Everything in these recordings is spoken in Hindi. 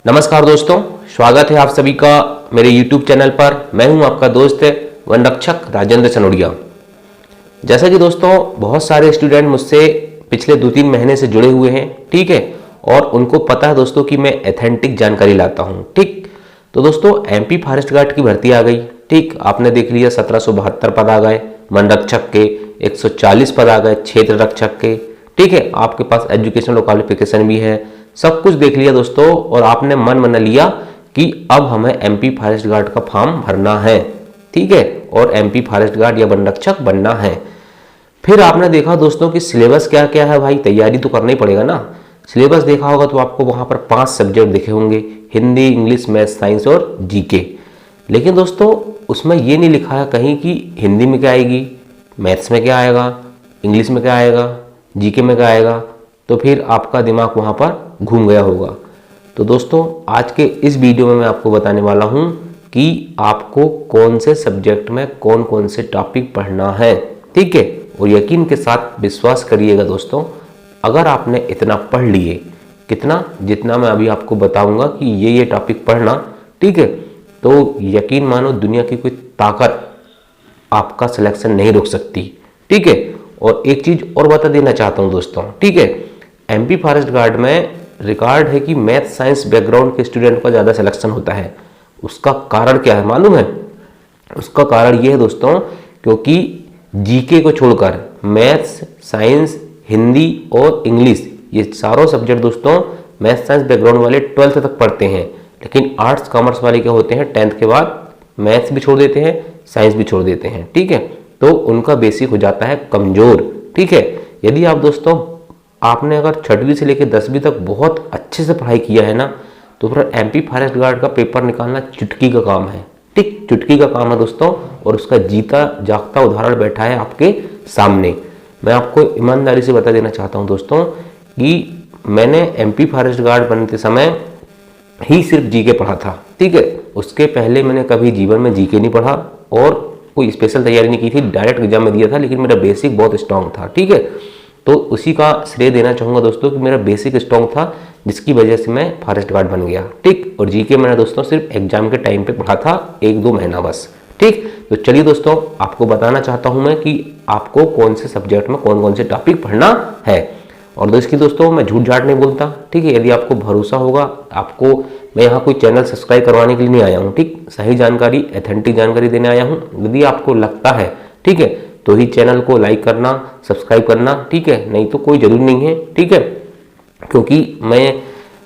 नमस्कार दोस्तों, स्वागत है आप सभी का मेरे YouTube चैनल पर। मैं हूं आपका दोस्त वन रक्षक राजेंद्र सनोडिया। जैसा कि दोस्तों बहुत सारे स्टूडेंट मुझसे पिछले 2-3 महीने से जुड़े हुए हैं, ठीक है, और उनको पता है दोस्तों कि मैं एथेंटिक जानकारी लाता हूं, ठीक। तो दोस्तों MP फॉरेस्ट गार्ड की भर्ती आ गई, ठीक। आपने देख लिया 1772 पद आ गए वन रक्षक के, 140 पद आ गए क्षेत्र रक्षक के, ठीक है। आपके पास एजुकेशनल क्वालिफिकेशन भी है, सब कुछ देख लिया दोस्तों, और आपने मन बना लिया कि अब हमें MP फॉरेस्ट गार्ड का फॉर्म भरना है, ठीक है, और MP फॉरेस्ट गार्ड या वन रक्षक बनना है। फिर आपने देखा दोस्तों कि सिलेबस क्या क्या है। भाई तैयारी तो करना ही पड़ेगा ना। सिलेबस देखा होगा तो आपको वहां पर 5 सब्जेक्ट दिखे होंगे, हिंदी, इंग्लिश, मैथ, साइंस और GK। लेकिन दोस्तों उसमें ये नहीं लिखा है कहीं कि हिंदी में क्या आएगी, मैथ्स में क्या आएगा, इंग्लिश में क्या आएगा, GK में क्या आएगा। तो फिर आपका दिमाग वहाँ पर घूम गया होगा। तो दोस्तों आज के इस वीडियो में मैं आपको बताने वाला हूँ कि आपको कौन से सब्जेक्ट में कौन कौन से टॉपिक पढ़ना है, ठीक है। और यकीन के साथ विश्वास करिएगा दोस्तों, अगर आपने इतना पढ़ लिए, कितना, जितना मैं अभी आपको बताऊंगा कि ये टॉपिक पढ़ना, ठीक है, तो यकीन मानो दुनिया की कोई ताकत आपका सिलेक्शन नहीं रोक सकती, ठीक है। और एक चीज और बता देना चाहता हूं दोस्तों, ठीक है, MP फॉरेस्ट गार्ड में रिकॉर्ड है कि मैथ साइंस बैकग्राउंड के स्टूडेंट का ज़्यादा सिलेक्शन होता है। उसका कारण क्या है मालूम है? उसका कारण ये है दोस्तों, क्योंकि GK को छोड़कर मैथ्स, साइंस, हिंदी और इंग्लिश, ये चारों सब्जेक्ट दोस्तों मैथ साइंस बैकग्राउंड वाले 12th तक पढ़ते हैं। लेकिन आर्ट्स कॉमर्स वाले क्या होते हैं, 10th के बाद मैथ्स भी छोड़ देते हैं, साइंस भी छोड़ देते हैं, ठीक है। तो उनका बेसिक हो जाता है कमजोर, ठीक है। यदि आप दोस्तों आपने अगर 6वीं से लेकर 10वीं तक बहुत अच्छे से पढ़ाई किया है ना, तो फिर MP फॉरेस्ट गार्ड का पेपर निकालना चुटकी का काम है, ठीक, चुटकी का काम है दोस्तों। और उसका जीता जागता उदाहरण बैठा है आपके सामने। मैं आपको ईमानदारी से बता देना चाहता हूं दोस्तों कि मैंने MP फॉरेस्ट गार्ड बनते समय ही सिर्फ GK पढ़ा था, ठीक है। उसके पहले मैंने कभी जीवन में GK नहीं पढ़ा और कोई स्पेशल तैयारी नहीं की थी, डायरेक्ट एग्जाम में दिया था। लेकिन मेरा बेसिक बहुत स्ट्रांग था, ठीक है। तो उसी का श्रेय देना चाहूँगा दोस्तों कि मेरा बेसिक स्ट्रांग था, जिसकी वजह से मैं फॉरेस्ट गार्ड बन गया, ठीक। और GK मैंने दोस्तों सिर्फ एग्जाम के टाइम पे पढ़ा था, 1-2 महीना बस, ठीक। तो चलिए दोस्तों आपको बताना चाहता हूँ मैं कि आपको कौन से सब्जेक्ट में कौन कौन से टॉपिक पढ़ना है। और दोस्तों मैं झूठ झाट नहीं बोलता, ठीक है। यदि आपको भरोसा होगा, आपको मैं यहाँ कोई चैनल सब्सक्राइब करवाने के लिए नहीं आया हूँ, ठीक, सही जानकारी, एथेंटिक जानकारी देने आया हूँ। यदि आपको लगता है, ठीक है, तो ही चैनल को लाइक करना, सब्सक्राइब करना, ठीक है, नहीं तो कोई जरूरी नहीं है, ठीक है। क्योंकि मैं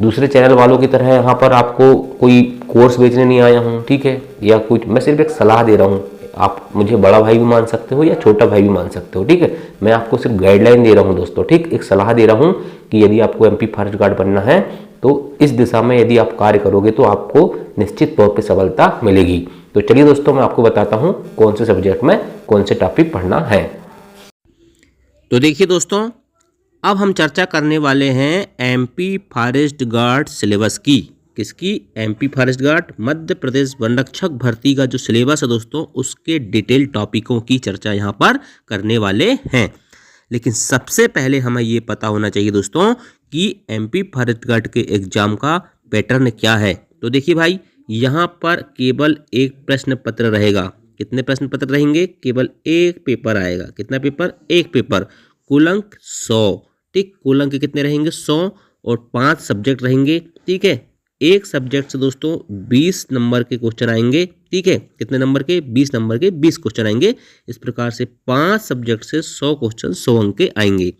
दूसरे चैनल वालों की तरह यहाँ पर आपको कोई कोर्स बेचने नहीं आया हूँ, ठीक है, या कुछ, मैं सिर्फ एक सलाह दे रहा हूँ। आप मुझे बड़ा भाई भी मान सकते हो या छोटा भाई भी मान सकते हो, ठीक है। मैं आपको सिर्फ गाइडलाइन दे रहा हूँ दोस्तों, ठीक, एक सलाह दे रहा हूँ कि यदि आपको MP फॉरेस्ट गार्ड बनना है तो इस दिशा में यदि आप कार्य करोगे तो आपको निश्चित तौर पर सफलता मिलेगी। तो चलिए दोस्तों मैं आपको बताता हूँ कौन से सब्जेक्ट में कौन से टॉपिक पढ़ना है। तो देखिए दोस्तों, अब हम चर्चा करने वाले हैं MP फॉरेस्ट गार्ड सिलेबस की। किसकी? MP forest guard Madhya Pradesh one रक्षक भर्ती का जो सिलेबस है दोस्तों, उसके डिटेल टॉपिकों की चर्चा यहाँ पर करने वाले हैं। लेकिन सबसे पहले हमें ये पता होना चाहिए दोस्तों कि MP फॉरेस्ट गार्ड के एग्जाम का पैटर्न क्या है। तो देखिए भाई, यहाँ पर केवल एक प्रश्न पत्र रहेगा। कितने प्रश्न पत्र रहेंगे? केवल एक पेपर आएगा। कितना पेपर? एक पेपर। कुल अंक 100, ठीक। कुल अंक कितने रहेंगे? 100। और 5 सब्जेक्ट रहेंगे, ठीक है। एक सब्जेक्ट से दोस्तों 20 नंबर के क्वेश्चन आएंगे, ठीक है। कितने नंबर के? 20 नंबर के 20 क्वेश्चन आएंगे। इस प्रकार से 5 सब्जेक्ट से 100 क्वेश्चन 100 अंक के आएंगे।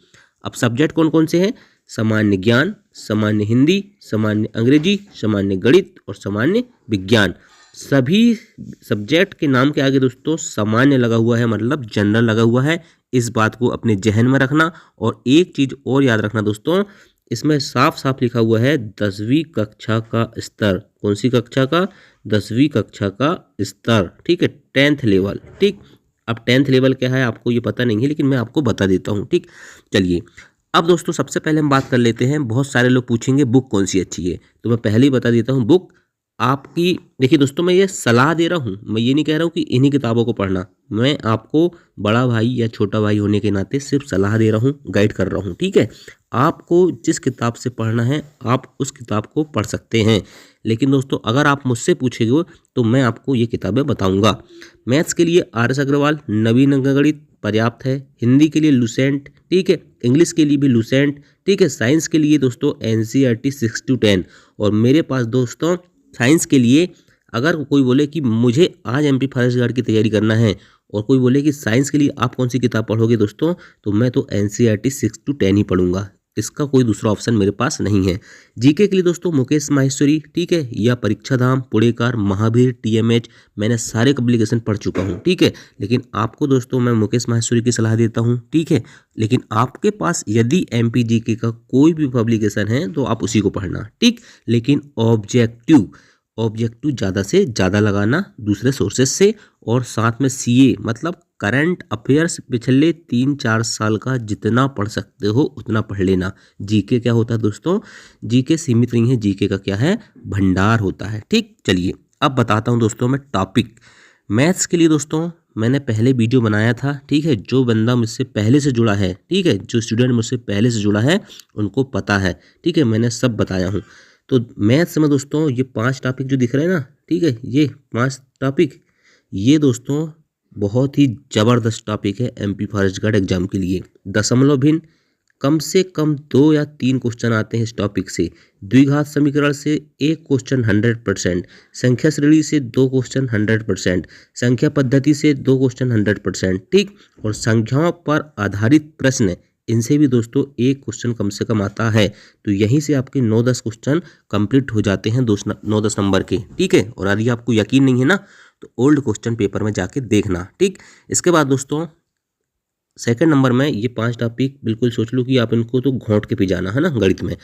अब सब्जेक्ट कौन कौन से हैं? सामान्य ज्ञान, सामान्य हिंदी, सामान्य अंग्रेजी, सामान्य गणित और सामान्य विज्ञान। सभी सब्जेक्ट के नाम के आगे दोस्तों सामान्य लगा हुआ है, मतलब जनरल लगा हुआ है। इस बात को अपने जहन में रखना। और एक चीज और याद रखना दोस्तों, इसमें साफ साफ लिखा हुआ है 10वीं कक्षा का स्तर। कौन सी कक्षा का? 10वीं कक्षा का स्तर, ठीक है, 10th लेवल, ठीक। अब 10th लेवल क्या है आपको ये पता नहीं है, लेकिन मैं आपको बता देता हूँ, ठीक। चलिए अब दोस्तों सबसे पहले हम बात कर लेते हैं। बहुत सारे लोग पूछेंगे बुक कौन सी अच्छी है, तो मैं पहले ही बता देता हूँ बुक आपकी। देखिए दोस्तों, मैं ये सलाह दे रहा हूँ, मैं ये नहीं कह रहा हूँ कि इन्हीं किताबों को पढ़ना। मैं आपको बड़ा भाई या छोटा भाई होने के नाते सिर्फ सलाह दे रहा हूँ, गाइड कर रहा हूँ, ठीक है। आपको जिस किताब से पढ़ना है आप उस किताब को पढ़ सकते हैं। लेकिन दोस्तों अगर आप मुझसे पूछेंगे तो मैं आपको ये किताबें बताऊंगा। मैथ्स के लिए RS अग्रवाल नवीन अंकगणित पर्याप्त है। हिंदी के लिए लुसेंट, ठीक है। इंग्लिश के लिए भी लुसेंट, ठीक है। साइंस के लिए दोस्तों NCERT 6 to 10। और मेरे पास दोस्तों साइंस के लिए अगर कोई बोले कि मुझे आज MP फॉरेस्ट गार्ड की तैयारी करना है और कोई बोले कि साइंस के लिए आप कौन सी किताब पढ़ोगे दोस्तों, तो मैं तो NCERT 6 to 10 ही पढ़ूंगा। इसका कोई दूसरा ऑप्शन मेरे पास नहीं है। जीके के लिए दोस्तों मुकेश माहेश्वरी, ठीक है, या परीक्षा धाम, पुणेकार, महावीर, TMH, मैंने सारे पब्लिकेशन पढ़ चुका हूँ, ठीक है। लेकिन आपको दोस्तों मैं मुकेश माहेश्वरी की सलाह देता हूँ, ठीक है। लेकिन आपके पास यदि MP GK का कोई भी पब्लिकेशन है तो आप उसी को पढ़ना, ठीक। लेकिन ऑब्जेक्टिव ज़्यादा से ज़्यादा लगाना दूसरे सोर्सेज से, और साथ में CA मतलब करंट अफेयर्स पिछले 3-4 साल का जितना पढ़ सकते हो उतना पढ़ लेना। जीके क्या होता है दोस्तों, जीके सीमित नहीं है, जीके का क्या है, भंडार होता है, ठीक। चलिए अब बताता हूँ दोस्तों मैं टॉपिक। मैथ्स के लिए दोस्तों मैंने पहले वीडियो बनाया था, ठीक है। जो बंदा मुझसे पहले से जुड़ा है, ठीक है, जो स्टूडेंट मुझसे पहले से जुड़ा है उनको पता है, ठीक है, मैंने सब बताया हूँ। तो मैथ्स में दोस्तों ये 5 टॉपिक जो दिख रहे हैं ना, ठीक है, ये 5 टॉपिक, ये दोस्तों बहुत ही ज़बरदस्त टॉपिक है MP फॉरेस्ट गार्ड एग्जाम के लिए। दशमलव भिन्न कम से कम 2 या 3 क्वेश्चन आते हैं इस टॉपिक से। द्विघात समीकरण से 1 क्वेश्चन 100%, संख्या श्रेणी से 2 क्वेश्चन 100%, संख्या पद्धति से 2 क्वेश्चन 100%, ठीक। और संख्याओं पर आधारित प्रश्न, इनसे भी दोस्तों 1 क्वेश्चन कम से कम आता है। तो यहीं से आपके 9-10 क्वेश्चन कंप्लीट हो जाते हैं 9-10 नंबर के, ठीक है। और यदि आपको यकीन नहीं है ना तो ओल्ड क्वेश्चन पेपर में जाके देखना, ठीक। इसके बाद दोस्तों सेकंड नंबर में ये 5 टॉपिक बिल्कुल सोच लो कि आप इनको तो घोंट के पी जाना है ना गणित में।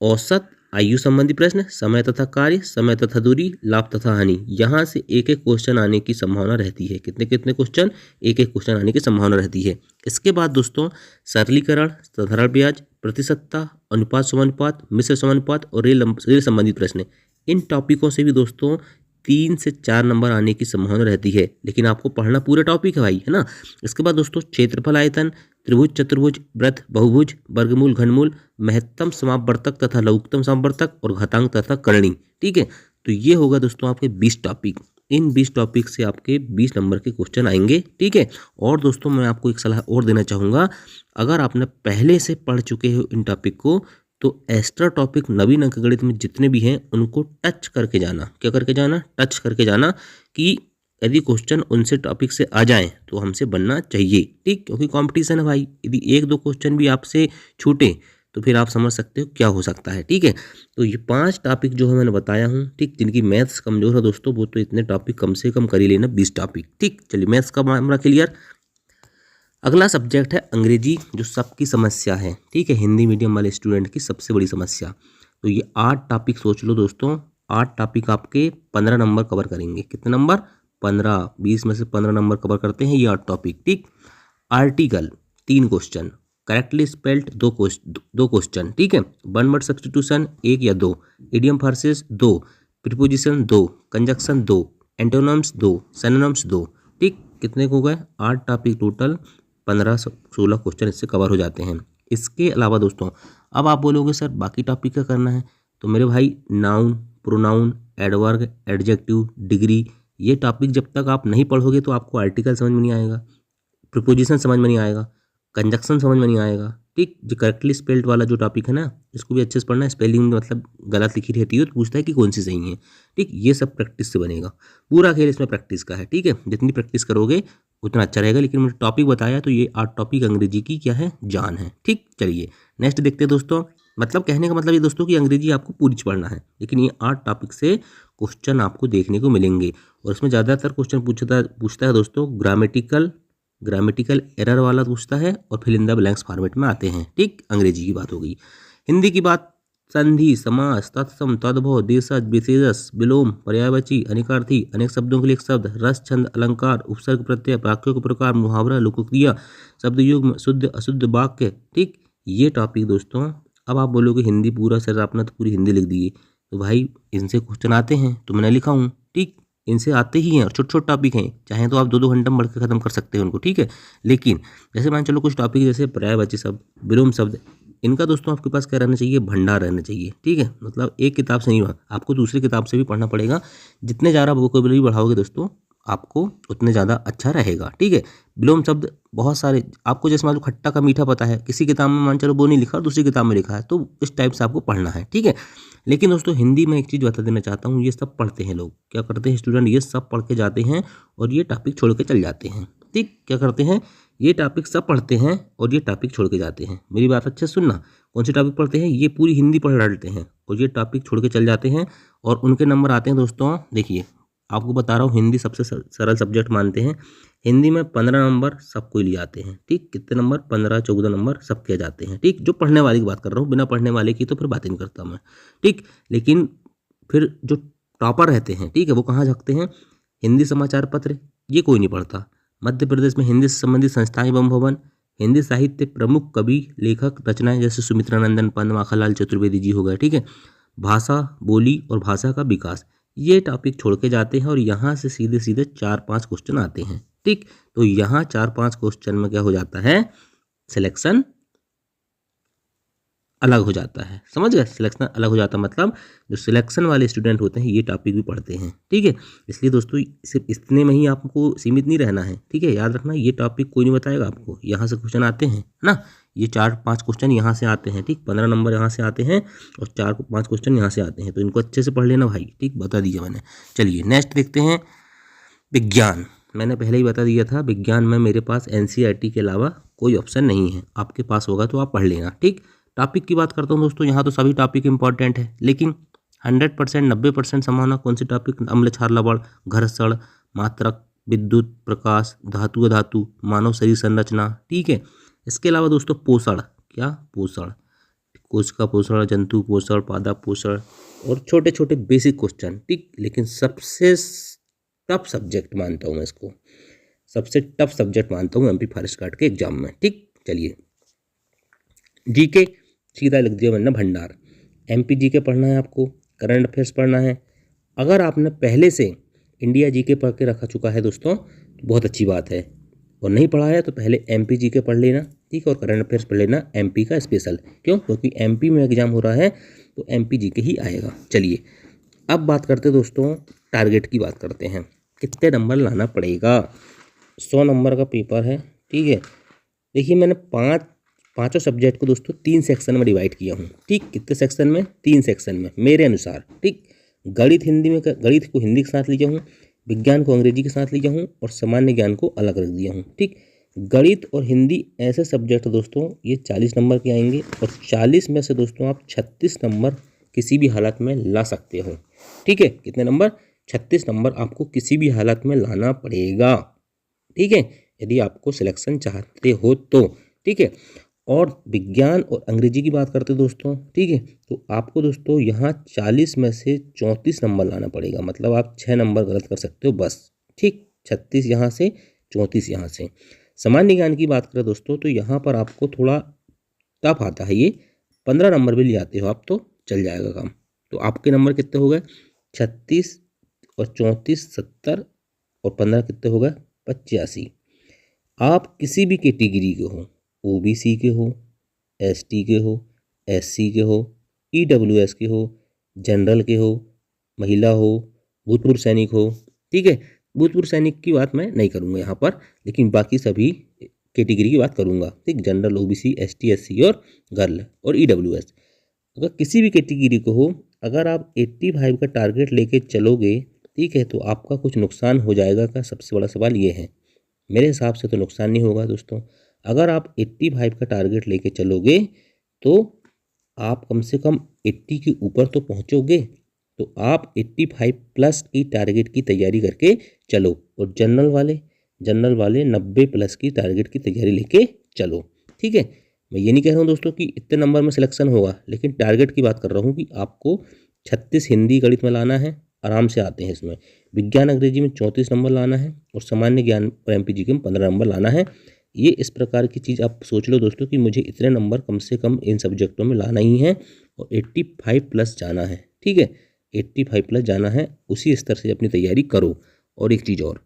औसत, आयु संबंधी प्रश्न, समय तथा कार्य, समय तथा दूरी, लाभ तथा हानि, यहाँ से एक क्वेश्चन आने की संभावना रहती है। कितने कितने क्वेश्चन, एक क्वेश्चन आने की संभावना रहती है। इसके बाद दोस्तों सरलीकरण, साधारण ब्याज, प्रतिशतता, अनुपात समानुपात, मिश्र समानुपात और रेल संबंधी प्रश्न, इन टॉपिकों से भी दोस्तों 3 से 4 नंबर आने की संभावना रहती है। लेकिन आपको पढ़ना पूरा टॉपिक है भाई, है ना। इसके बाद दोस्तों क्षेत्रफल, आयतन, त्रिभुज, चतुर्भुज, वृत्त, बहुभुज, वर्गमूल, घनमूल, महत्तम समापवर्तक तथा लघुत्तम समापवर्तक और घातांक तथा करणी, ठीक है। तो ये होगा दोस्तों आपके 20 टॉपिक। इन 20 टॉपिक से आपके 20 नंबर के क्वेश्चन आएंगे, ठीक है। और दोस्तों मैं आपको एक सलाह और देना चाहूँगा, अगर आपने पहले से पढ़ चुके हो इन टॉपिक को तो एक्स्ट्रा टॉपिक नवीन अंकगणित में जितने भी हैं उनको टच करके जाना। क्या करके जाना, टच करके जाना, कि यदि क्वेश्चन उनसे टॉपिक से आ जाएं तो हमसे बनना चाहिए, ठीक। क्योंकि कंपटीशन है भाई, यदि 1-2 क्वेश्चन भी आपसे छूटे तो फिर आप समझ सकते हो क्या हो सकता है, ठीक है। तो ये 5 टॉपिक जो है मैंने बताया हूँ, ठीक। जिनकी मैथ्स कमजोर है दोस्तों वो तो इतने टॉपिक कम से कम कर ही लेना, 20 टॉपिक, ठीक। चलिए मैथ्स का मामला क्लियर। अगला सब्जेक्ट है अंग्रेजी, जो सबकी समस्या है, ठीक है, हिंदी मीडियम वाले स्टूडेंट की सबसे बड़ी समस्या। तो ये 8 टॉपिक सोच लो दोस्तों, 8 टॉपिक आपके 15 नंबर कवर करेंगे। कितने नंबर, 15, 20 में से 15 नंबर कवर करते हैं ये 8 टॉपिक, ठीक। Article 3 question, correctly spelled 2 question, ठीक है। वन वर्ड सब्स्टिट्यूशन 1 या 2, idiom phrases 2, preposition 2, conjunction 2, antonyms 2, synonyms 2, ठीक। कितने हो गए, 8 टॉपिक टोटल, 15-16 क्वेश्चन इससे कवर हो जाते हैं। इसके अलावा दोस्तों अब आप बोलोगे सर बाकी टॉपिक क्या करना है, तो मेरे भाई noun, pronoun, adverb, adjective, degree, ये टॉपिक जब तक आप नहीं पढ़ोगे तो आपको आर्टिकल समझ में नहीं आएगा, प्रीपोजिशन समझ में नहीं आएगा, कंजक्शन समझ में नहीं आएगा, ठीक। जो करेक्टली स्पेल्ड वाला जो टॉपिक है ना, इसको भी अच्छे से पढ़ना है। स्पेलिंग मतलब गलत लिखी रहती है तो पूछता है कि कौन सी सही है, ठीक। ये सब प्रैक्टिस से बनेगा, पूरा खेल इसमें प्रैक्टिस का है, ठीक है। जितनी प्रैक्टिस करोगे उतना अच्छा रहेगा। लेकिन मैंने टॉपिक बताया तो ये 8 टॉपिक अंग्रेजी की क्या है, जान है, ठीक। चलिए नेक्स्ट देखते हैं दोस्तों। मतलब कहने का मतलब ये दोस्तों कि अंग्रेजी आपको पूरी पढ़ना है, लेकिन ये 8 टॉपिक से क्वेश्चन आपको देखने को मिलेंगे। और इसमें ज़्यादातर क्वेश्चन पूछता है दोस्तों ग्रामेटिकल एरर वाला पूछता है, और fill in the blanks format में आते हैं, ठीक। अंग्रेजी की बात हो गई। हिंदी की बात, संधि, समास, तत्सम, तद्भव, देशज, विशेषज, विलोम, पर्यायवाची, अनेकार्थी, अनेक शब्दों के लिए एक शब्द, रस, छंद, अलंकार, उपसर्ग, प्रत्यय, वाक्यों के प्रकार, मुहावरा, लोकक्रिया, शब्द युग्म, शुद्ध अशुद्ध वाक्य, ठीक। ये टॉपिक दोस्तों, अब आप बोलोगे हिंदी पूरा सर आपने तो पूरी हिंदी लिख दी है, तो भाई इनसे क्वेश्चन आते हैं तो मैंने लिखा हूँ, ठीक। इनसे आते ही हैं और छोटे छोटे टॉपिक हैं, चाहे तो आप 2-2 घंटे में बढ़ के खत्म कर सकते हैं उनको, ठीक है। लेकिन जैसे मान चलो कुछ टॉपिक जैसे पर्यायवाची शब्द, विलोम शब्द, इनका दोस्तों आपके पास क्या रहना चाहिए, भंडार रहना चाहिए। ठीक है, मतलब एक किताब से नहीं, आपको दूसरी किताब से भी पढ़ना पड़ेगा। जितने ज़्यादा वोकेबलरी बढ़ाओगे दोस्तों आपको उतने ज़्यादा अच्छा रहेगा। ठीक है, विलोम शब्द बहुत सारे आपको, जैसे मान लो खट्टा का मीठा पता है, किसी किताब में मान चलो वो नहीं लिखा, दूसरी किताब में लिखा है, तो इस टाइप से आपको पढ़ना है। ठीक है, लेकिन दोस्तों हिंदी में एक चीज़ बता देना चाहता हूँ, ये सब पढ़ते हैं लोग, क्या करते हैं स्टूडेंट, ये सब पढ़ के जाते हैं और ये टॉपिक छोड़ के चल जाते हैं। ठीक, क्या करते हैं, ये टॉपिक सब पढ़ते हैं और ये टॉपिक छोड़ के जाते हैं। मेरी बात अच्छे से सुनना, कौन से टॉपिक पढ़ते हैं, ये पूरी हिंदी पढ़ डालते हैं और ये टॉपिक छोड़ के चल जाते हैं और उनके नंबर आते हैं दोस्तों। देखिए आपको बता रहा हूँ, हिंदी सबसे सरल सब्जेक्ट मानते हैं, हिंदी में 15 नंबर सबको लिए आते हैं। ठीक, कितने नंबर, 15-14 नंबर सबके जाते हैं। ठीक, जो पढ़ने वाले की बात कर रहा हूँ, बिना पढ़ने वाले की तो फिर बात नहीं करता मैं। ठीक, लेकिन फिर जो टॉपर रहते हैं, ठीक है, वो कहाँ झाँकते हैं, हिंदी समाचार पत्र, ये कोई नहीं पढ़ता। मध्य प्रदेश में हिंदी से संबंधित संस्थाएं एवं भवन, हिंदी साहित्य प्रमुख कवि लेखक रचनाएं जैसे सुमित्रानंदन पंत, माखनलाल चतुर्वेदी जी हो गए। ठीक है, भाषा बोली और भाषा का विकास, ये टॉपिक छोड़ के जाते हैं और यहाँ से सीधे सीधे 4-5 क्वेश्चन आते हैं। ठीक, तो यहाँ 4-5 क्वेश्चन में क्या हो जाता है, सिलेक्शन अलग हो जाता है। समझ गए, सिलेक्शन अलग हो जाता है, मतलब जो सिलेक्शन वाले स्टूडेंट होते हैं ये टॉपिक भी पढ़ते हैं। ठीक है, इसलिए दोस्तों सिर्फ इतने में ही आपको सीमित नहीं रहना है। ठीक है, याद रखना ये टॉपिक कोई नहीं बताएगा आपको, यहाँ से क्वेश्चन आते हैं ना, ये 4-5 क्वेश्चन यहाँ से आते हैं। ठीक, 15 नंबर यहाँ से आते हैं और 4-5 क्वेश्चन यहाँ से आते हैं, तो इनको अच्छे से पढ़ लेना भाई। ठीक, बता दीजिए मैंने। चलिए नेक्स्ट देखते हैं, विज्ञान। मैंने पहले ही बता दिया था, विज्ञान में मेरे पास NCERT के अलावा कोई ऑप्शन नहीं है, आपके पास होगा तो आप पढ़ लेना। ठीक, टॉपिक की बात करता हूँ दोस्तों, यहाँ तो सभी टॉपिक इंपॉर्टेंट है, लेकिन 100% 90% संभावना कौन सी टॉपिक, अम्ल क्षार लवण, घर्षण, मात्रक, विद्युत, प्रकाश, धातु अधातु, मानव शरीर संरचना। ठीक है, इसके अलावा दोस्तों पोषण, क्या पोषण, कोशिका पोषण, जंतु पोषण, पादप पोषण और छोटे छोटे बेसिक क्वेश्चन। ठीक, लेकिन सबसे टफ सब्जेक्ट मानता हूँ मैं इसको, सबसे टफ सब्जेक्ट मानता हूँ MP फॉरेस्ट गार्ड के एग्जाम में। ठीक, चलिए जीके सीधा लिख दिया मैंने, भंडार। MP जीके पढ़ना है आपको, करंट अफेयर्स पढ़ना है। अगर आपने पहले से इंडिया जीके पढ़ के रखा चुका है दोस्तों तो बहुत अच्छी बात है, और नहीं पढ़ा है तो पहले MP जीके पढ़ लेना। ठीक, और करंट अफेयर्स पढ़ लेना MP का स्पेशल। क्यों, क्योंकि MP में एग्जाम हो रहा है तो MP जीके ही आएगा। चलिए अब बात करते हैं दोस्तों, टारगेट की बात करते हैं, कितने नंबर लाना पड़ेगा। 100 नंबर का पेपर है। ठीक है, देखिए मैंने पांचों सब्जेक्ट को दोस्तों 3 सेक्शन में डिवाइड किया हूँ। ठीक, कितने सेक्शन में, 3 सेक्शन में मेरे अनुसार। ठीक, गणित को हिंदी के साथ लिया हूँ, विज्ञान को अंग्रेजी के साथ लिया हूँ और सामान्य ज्ञान को अलग रख दिया हूँ। ठीक, गणित और हिंदी ऐसे सब्जेक्ट दोस्तों ये 40 नंबर के आएंगे और 40 में से दोस्तों आप 36 नंबर किसी भी हालत में ला सकते हो। ठीक है, कितने नंबर, 36 नंबर आपको किसी भी हालत में लाना पड़ेगा। ठीक है, यदि आपको सिलेक्शन चाहते हो तो। ठीक है, और विज्ञान और अंग्रेजी की बात करते दोस्तों। ठीक है, तो आपको दोस्तों यहाँ 40 में से 34 नंबर लाना पड़ेगा, मतलब आप 6 नंबर गलत कर सकते हो बस। ठीक, 36 यहाँ से, 34 यहाँ से। सामान्य ज्ञान की बात करें दोस्तों तो यहाँ पर आपको थोड़ा टफ आता है, ये 15 नंबर भी ले आते हो आप तो चल जाएगा काम। तो आपके नंबर कितने हो गए, 36 और 34 70 और 15 कितने हो गए, 85। आप किसी भी कैटेगरी के हो, OBC के हो, ST के हो, SC के हो, EWS के हो, जनरल के हो, महिला हो, भूतपूर्व सैनिक हो। ठीक है, भूतपूर्व सैनिक की बात मैं नहीं करूँगा यहाँ पर, लेकिन बाकी सभी कैटेगरी की बात करूँगा। ठीक, जनरल, OBC, ST, SC और गर्ल और EWS। अगर किसी भी कैटेगरी को हो, अगर आप 85 का टारगेट लेके चलोगे, ठीक है, तो आपका कुछ नुकसान हो जाएगा का सबसे बड़ा सवाल ये है। मेरे हिसाब से तो नुकसान नहीं होगा दोस्तों। अगर आप 85 का टारगेट लेके चलोगे तो आप कम से कम 80 के ऊपर तो पहुंचोगे, तो आप 85 प्लस की टारगेट की तैयारी करके चलो, और जनरल वाले 90 प्लस की टारगेट की तैयारी लेके चलो। ठीक है, मैं ये नहीं कह रहा हूँ दोस्तों कि इतने नंबर में सिलेक्शन होगा, लेकिन टारगेट की बात कर रहा हूँ कि आपको 36 हिंदी गणित में लाना है, आराम से आते हैं इसमें। विज्ञान अंग्रेजी में 34 नंबर लाना है और सामान्य ज्ञान और MP जीके में 15 नंबर लाना है। ये इस प्रकार की चीज़ आप सोच लो दोस्तों कि मुझे इतने नंबर कम से कम इन सब्जेक्टों में लाना ही है और 85 प्लस जाना है। ठीक है, 85 प्लस जाना है, उसी स्तर से अपनी तैयारी करो। और एक चीज़ और,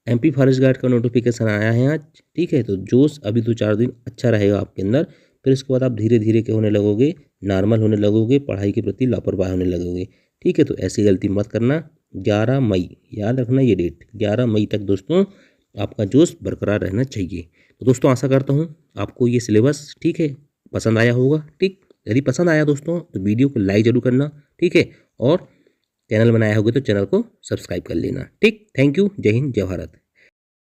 MP फॉरेस्ट गार्ड का नोटिफिकेशन आया है आज। ठीक है, तो जोश अभी 2-4 दिन अच्छा रहेगा आपके अंदर, फिर इसके बाद आप धीरे धीरे क्या होने लगोगे, नॉर्मल होने लगोगे, पढ़ाई के प्रति लापरवाह होने लगोगे। ठीक है, तो ऐसी गलती मत करना। 11 मई याद रखना ये डेट, 11 मई तक दोस्तों आपका जोश बरकरार रहना चाहिए। तो दोस्तों आशा करता हूँ आपको ये सिलेबस ठीक है पसंद आया होगा। ठीक, यदि पसंद आया दोस्तों तो वीडियो को लाइक जरूर करना। ठीक है, और चैनल बनाया होगा तो चैनल को सब्सक्राइब कर लेना। ठीक, थैंक यू, जय हिंद, जय भारत।